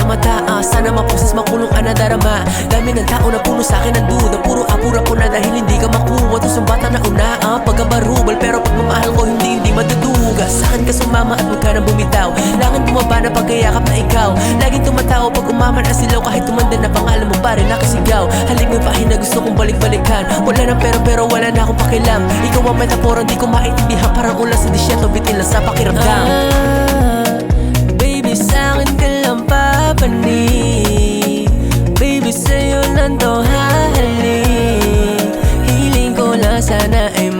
mataas, sana maposes makulong ka na darama. Dami ng tao na puno sa'kin ng duda, puro apura ko na dahil hindi ka makuha. Tusong bata na una, pagkabarubal, pero pagmamahal ko hindi maduduga. Saan ka sumama at huwag ka nang bumitaw, langan bumaba na pagkayakap na ikaw. Laging tumatawa pag umaman ang silaw, kahit tumanda na pangalan mo pa rin nakasigaw. Halik mo pahin na gusto kong balik-balikan, wala na pero wala na akong pakialam. Ikaw ang metapora, di ko maintindihan, parang ulas sa disyerto, bitin lang sa pakiramdam. Baby, sa'kin ka lang papanig, baby, sa'yo lang to hahalik. Hiling ko lang sana ay